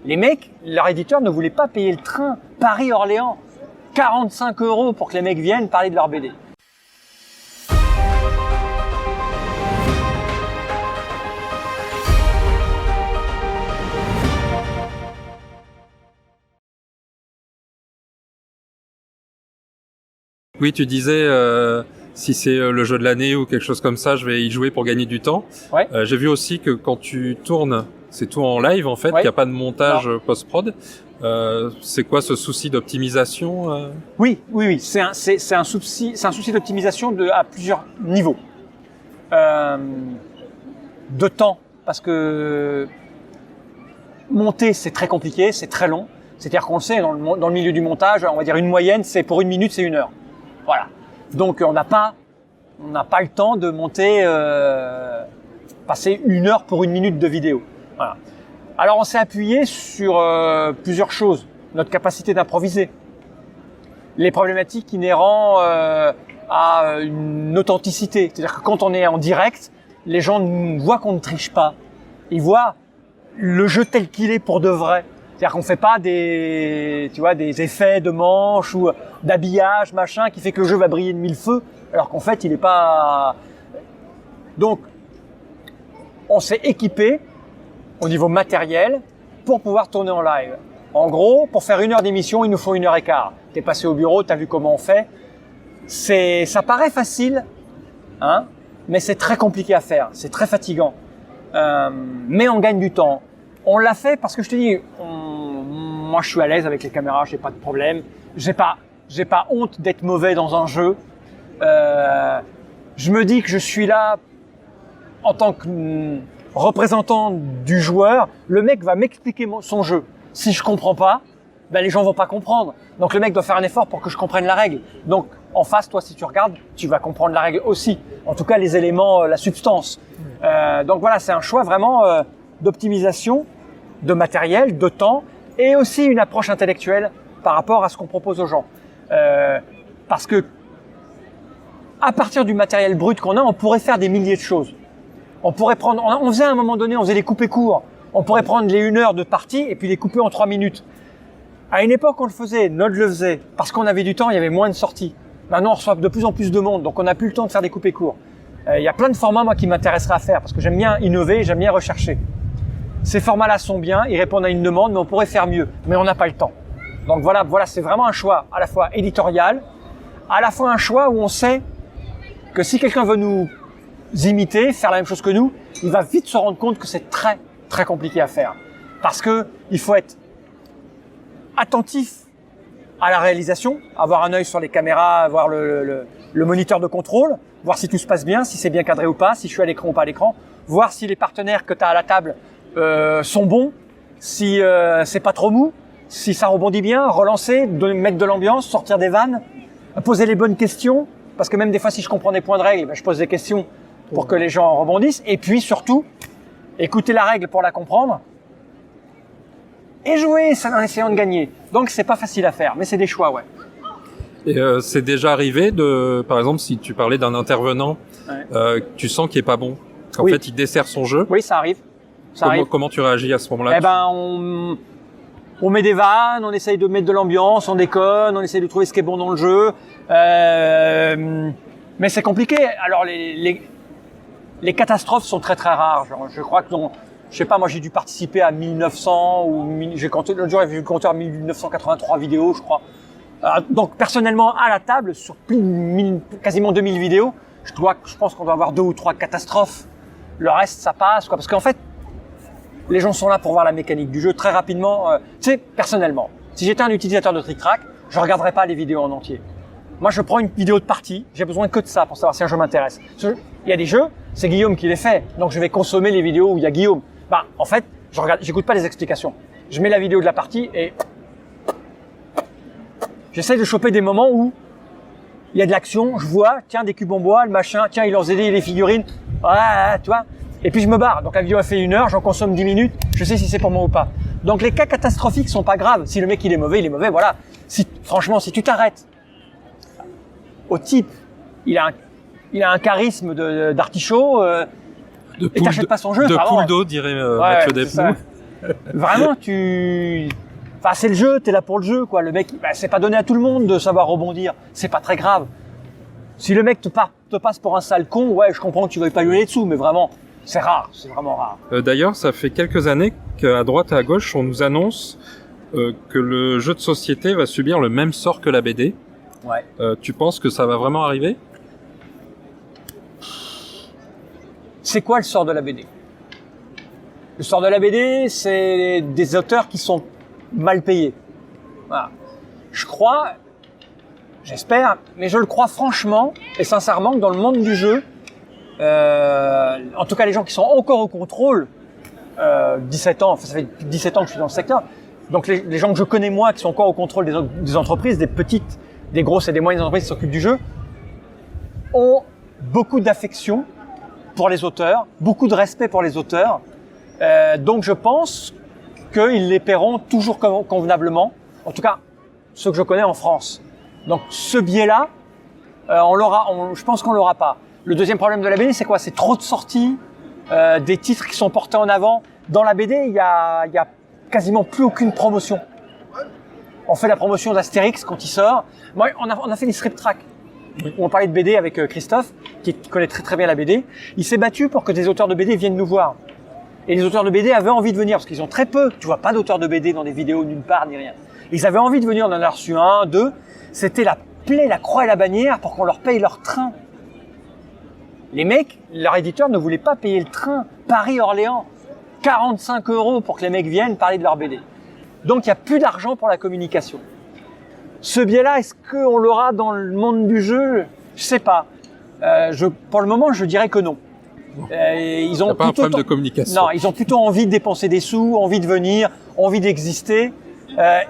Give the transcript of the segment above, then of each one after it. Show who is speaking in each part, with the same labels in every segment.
Speaker 1: Les mecs, leur éditeur ne voulait pas payer le train Paris-Orléans. 45 € pour que les mecs viennent parler de leur BD.
Speaker 2: Oui, tu disais si c'est le jeu de l'année ou quelque chose comme ça, je vais y jouer pour gagner du temps.
Speaker 1: Ouais.
Speaker 2: J'ai vu aussi que quand tu tournes, c'est tout en live en fait, qu'il n'y a pas de montage post-prod. C'est quoi ce souci d'optimisation
Speaker 1: Oui. C'est un souci d'optimisation à plusieurs niveaux. De temps, parce que monter c'est très compliqué, c'est très long. C'est-à-dire qu'on le sait, dans le milieu du montage, on va dire une moyenne, c'est pour 1 minute, c'est 1 heure. Voilà. Donc on n'a pas le temps de monter, passer 1 heure pour 1 minute de vidéo. Voilà. Alors on s'est appuyé sur plusieurs choses. Notre capacité d'improviser, les problématiques inhérentes à une authenticité. C'est-à-dire que quand on est en direct, les gens voient qu'on ne triche pas. Ils voient le jeu tel qu'il est pour de vrai. C'est-à-dire qu'on fait pas des effets de manche ou d'habillage, machin, qui fait que le jeu va briller de 1000 feux, alors qu'en fait, il est pas... Donc, on s'est équipé au niveau matériel pour pouvoir tourner en live. En gros, pour faire 1 heure d'émission, il nous faut 1 heure et quart. T'es passé au bureau, t'as vu comment on fait. Ça paraît facile, hein, mais c'est très compliqué à faire. C'est très fatigant. Mais on gagne du temps. On l'a fait parce que je te dis, moi je suis à l'aise avec les caméras, j'ai pas de problème. J'ai pas honte d'être mauvais dans un jeu. Je me dis que je suis là en tant que représentant du joueur. Le mec va m'expliquer son jeu. Si je comprends pas, ben les gens vont pas comprendre. Donc le mec doit faire un effort pour que je comprenne la règle. Donc en face, toi, si tu regardes, tu vas comprendre la règle aussi. En tout cas, les éléments, la substance. Donc voilà, c'est un choix vraiment d'optimisation, de matériel, de temps, et aussi une approche intellectuelle par rapport à ce qu'on propose aux gens. Parce que à partir du matériel brut qu'on a, on pourrait faire des milliers de choses. On pourrait prendre, on faisait à un moment donné, on faisait des coupés courts. On pourrait prendre les 1 heure de partie et puis les couper en 3 minutes. À une époque, on le faisait, Node le faisait, parce qu'on avait du temps, il y avait moins de sorties. Maintenant, on reçoit de plus en plus de monde, donc on n'a plus le temps de faire des coupés courts. Il y a plein de formats, moi, qui m'intéresseraient à faire, parce que j'aime bien innover, j'aime bien rechercher. Ces formats-là sont bien, ils répondent à une demande, mais on pourrait faire mieux. Mais on n'a pas le temps. Donc voilà, c'est vraiment un choix à la fois éditorial, à la fois un choix où on sait que si quelqu'un veut nous imiter, faire la même chose que nous, il va vite se rendre compte que c'est très, très compliqué à faire. Parce que il faut être attentif à la réalisation, avoir un œil sur les caméras, avoir le moniteur de contrôle, voir si tout se passe bien, si c'est bien cadré ou pas, si je suis à l'écran ou pas à l'écran, voir si les partenaires que tu as à la table sont bons, si c'est pas trop mou, si ça rebondit bien, relancer, mettre de l'ambiance, sortir des vannes, poser les bonnes questions, parce que même des fois si je comprends des points de règle, ben, je pose des questions pour que les gens rebondissent, et puis surtout, écouter la règle pour la comprendre, et jouer en essayant de gagner. Donc c'est pas facile à faire, mais c'est des choix, ouais.
Speaker 2: Et c'est déjà arrivé par exemple, si tu parlais d'un intervenant, tu sens qu'il est pas bon, qu'en fait il dessert son jeu.
Speaker 1: Oui, ça arrive.
Speaker 2: Comment tu réagis à ce moment-là?
Speaker 1: Eh ben, on met des vannes, on essaye de mettre de l'ambiance, on déconne, on essaye de trouver ce qui est bon dans le jeu. Mais c'est compliqué. Alors les catastrophes sont très très rares. Genre, je crois que je sais pas, moi j'ai dû participer à 1900 ou j'ai compté l'autre jour, j'ai vu le compteur 1983 vidéos, je crois. Donc personnellement à la table sur quasiment 2000 vidéos, je pense qu'on doit avoir 2 ou 3 catastrophes. Le reste ça passe quoi, parce qu'en fait les gens sont là pour voir la mécanique du jeu très rapidement. Tu sais, personnellement, si j'étais un utilisateur de Trick Track, je regarderais pas les vidéos en entier. Moi, je prends une vidéo de partie, j'ai besoin que de ça pour savoir si un jeu m'intéresse. Il y a des jeux, c'est Guillaume qui les fait, donc je vais consommer les vidéos où il y a Guillaume. En fait, j'écoute pas les explications. Je mets la vidéo de la partie et j'essaie de choper des moments où il y a de l'action, je vois, tiens, des cubes en bois, le machin, tiens, il lance des figurines, tu vois. Et puis je me barre. Donc la vidéo a fait 1 heure, j'en consomme 10 minutes, je sais si c'est pour moi ou pas. Donc les cas catastrophiques sont pas graves. Si le mec il est mauvais, voilà. Franchement, si tu t'arrêtes au type, il a un charisme d'artichaut, et t'achètes pas son jeu.
Speaker 2: De poule d'eau, dirait Mathieu Delpoule.
Speaker 1: Vraiment, enfin, c'est le jeu, t'es là pour le jeu, quoi. Le mec, c'est pas donné à tout le monde de savoir rebondir. C'est pas très grave. Si le mec te passe pour un sale con, ouais, je comprends que tu veuilles pas lui aller dessous, mais vraiment, c'est rare, c'est vraiment rare.
Speaker 2: D'ailleurs, ça fait quelques années qu'à droite et à gauche, on nous annonce que le jeu de société va subir le même sort que la BD.
Speaker 1: Ouais.
Speaker 2: Tu penses que ça va vraiment arriver ?
Speaker 1: C'est quoi le sort de la BD ? Le sort de la BD, c'est des auteurs qui sont mal payés. Voilà. Je crois, j'espère, mais je le crois franchement et sincèrement que dans le monde du jeu, en tout cas les gens qui sont encore au contrôle, 17 ans, enfin, ça fait 17 ans que je suis dans le secteur, donc les gens que je connais moi qui sont encore au contrôle des entreprises, des petites, des grosses et des moyennes entreprises qui s'occupent du jeu, ont beaucoup d'affection pour les auteurs, beaucoup de respect pour les auteurs, donc je pense qu'ils les paieront toujours convenablement, en tout cas ceux que je connais en France. Donc ce biais-là, je pense qu'on l'aura pas. Le deuxième problème de la BD, c'est quoi ? C'est trop de sorties, des titres qui sont portés en avant. Dans la BD, il y a quasiment plus aucune promotion. On fait la promotion d'Astérix quand il sort. Moi, on a fait des strip tracks. Où on parlait de BD avec Christophe, qui connaît très très bien la BD. Il s'est battu pour que des auteurs de BD viennent nous voir. Et les auteurs de BD avaient envie de venir, parce qu'ils ont très peu. Tu vois pas d'auteurs de BD dans des vidéos nulle part, ni rien. Ils avaient envie de venir, on en a reçu un, deux. C'était la plaie, la croix et la bannière pour qu'on leur paye leur train. Les mecs, leur éditeur ne voulait pas payer le train Paris-Orléans. 45 € pour que les mecs viennent parler de leur BD. Donc il n'y a plus d'argent pour la communication. Ce biais-là, est-ce qu'on l'aura dans le monde du jeu ? Je sais pas. Pour le moment, je dirais que non. Ils ont
Speaker 2: pas un problème de communication.
Speaker 1: Non, ils ont plutôt envie de dépenser des sous, envie de venir, envie d'exister.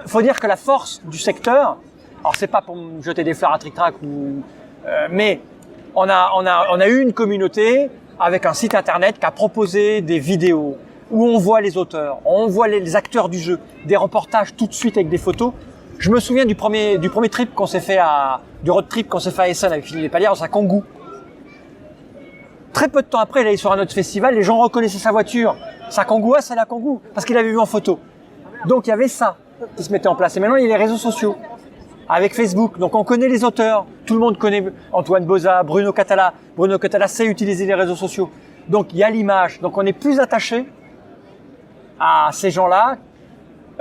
Speaker 1: Faut dire que la force du secteur, alors c'est pas pour me jeter des fleurs à Trick Track, mais on a eu une communauté avec un site internet qui a proposé des vidéos où on voit les auteurs, on voit les acteurs du jeu, des reportages tout de suite avec des photos. Je me souviens du premier trip qu'on s'est fait du road trip qu'on s'est fait à Essen avec Philippe Palière à Kangoo. Très peu de temps après, il allait sur un autre festival, les gens reconnaissaient sa voiture. Sa Kangoo, c'est la Kangoo, parce qu'il l'avait vu en photo. Donc il y avait ça qui se mettait en place. Et maintenant, il y a les réseaux sociaux, avec Facebook. Donc on connaît les auteurs. Tout le monde connaît Antoine Boza, Bruno Catala. Bruno Catala sait utiliser les réseaux sociaux. Donc il y a l'image. Donc on est plus attaché à ces gens-là,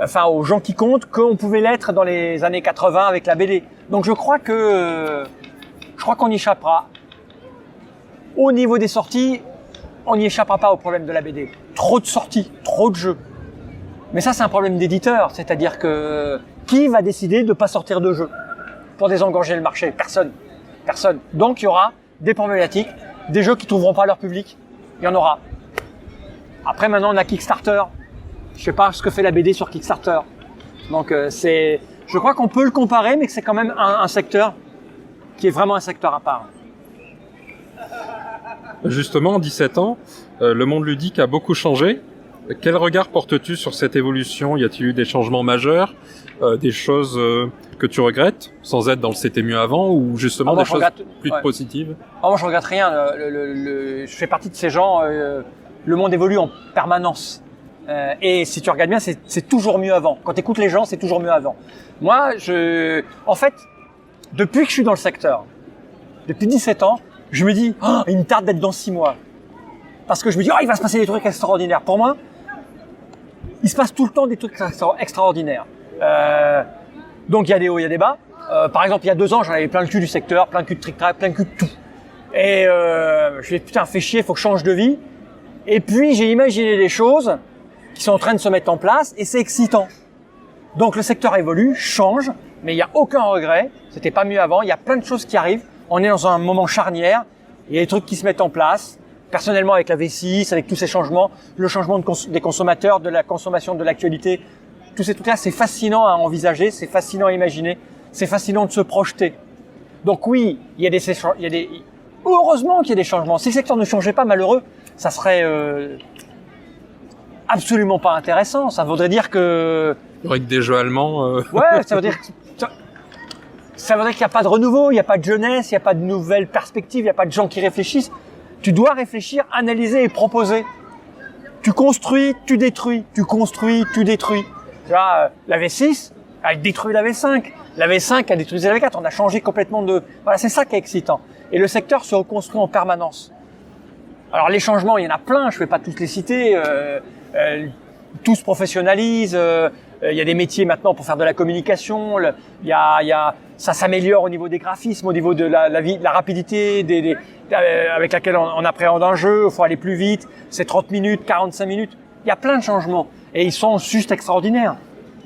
Speaker 1: enfin aux gens qui comptent, qu'on pouvait l'être dans les années 80 avec la BD. Donc je crois qu'on y échappera. Au niveau des sorties, on n'y échappera pas au problème de la BD. Trop de sorties, trop de jeux. Mais ça, c'est un problème d'éditeur. C'est-à-dire que qui va décider de pas sortir de jeux pour désengorger le marché ? Personne. Personne. Donc il y aura des problématiques, des jeux qui trouveront pas leur public. Il y en aura. Après, maintenant, on a Kickstarter. Je sais pas ce que fait la BD sur Kickstarter. Donc je crois qu'on peut le comparer, mais que c'est quand même un secteur qui est vraiment un secteur à part.
Speaker 2: Justement, en 17 ans, le monde ludique a beaucoup changé. Quel regard portes-tu sur cette évolution ? Y a-t-il eu des changements majeurs, des choses que tu regrettes, sans être dans le c'était mieux avant, ou justement des choses plus positives ?
Speaker 1: Moi, je regrette rien. Je fais partie de ces gens. Le monde évolue en permanence. Et si tu regardes bien, c'est toujours mieux avant. Quand tu écoutes les gens, c'est toujours mieux avant. Moi, en fait, depuis que je suis dans le secteur, depuis 17 ans, je me dis, il me tarde d'être dans 6 mois. Parce que je me dis, il va se passer des trucs extraordinaires. Pour moi, il se passe tout le temps des trucs extraordinaires. Donc il y a des hauts, il y a des bas. Par exemple, il y a 2 ans, j'en avais plein le cul du secteur, plein le cul de Trick Track, plein le cul de tout. Et je me suis dit, putain, fais chier, faut que je change de vie. Et puis j'ai imaginé des choses qui sont en train de se mettre en place et c'est excitant. Donc le secteur évolue, change, mais il n'y a aucun regret. C'était pas mieux avant. Il y a plein de choses qui arrivent. On est dans un moment charnière. Il y a des trucs qui se mettent en place. Personnellement, avec la V6, avec tous ces changements, le changement des consommateurs, de la consommation de l'actualité, tous ces trucs-là, c'est fascinant à envisager, c'est fascinant à imaginer, c'est fascinant de se projeter. Donc oui, heureusement qu'il y a des changements. Si le secteur ne changeait pas, malheureux, ça serait absolument pas intéressant. Ça voudrait dire que...
Speaker 2: Il y aurait que des jeux allemands.
Speaker 1: Ouais, ça voudrait qu'il n'y a pas de renouveau, il n'y a pas de jeunesse, il n'y a pas de nouvelles perspectives, il n'y a pas de gens qui réfléchissent. Tu dois réfléchir, analyser et proposer. Tu construis, tu détruis, tu construis, tu détruis. Tu vois, la V6 a détruit la V5. La V5 a détruit la V4. On a changé complètement de... Voilà, c'est ça qui est excitant. Et le secteur se reconstruit en permanence. Alors les changements, il y en a plein, je ne vais pas tous les citer. Tout se professionnalise. Il y a des métiers maintenant pour faire de la communication. Ça s'améliore au niveau des graphismes, au niveau de la rapidité avec laquelle on appréhende un jeu. Il faut aller plus vite. C'est 30 minutes, 45 minutes. Il y a plein de changements. Et ils sont juste extraordinaires.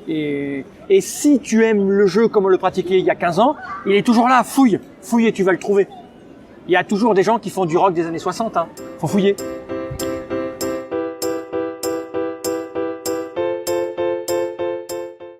Speaker 1: Et si tu aimes le jeu comme on le pratiquait il y a 15 ans, il est toujours là, fouille et tu vas le trouver. Il y a toujours des gens qui font du rock des années 60, hein. Faut fouiller.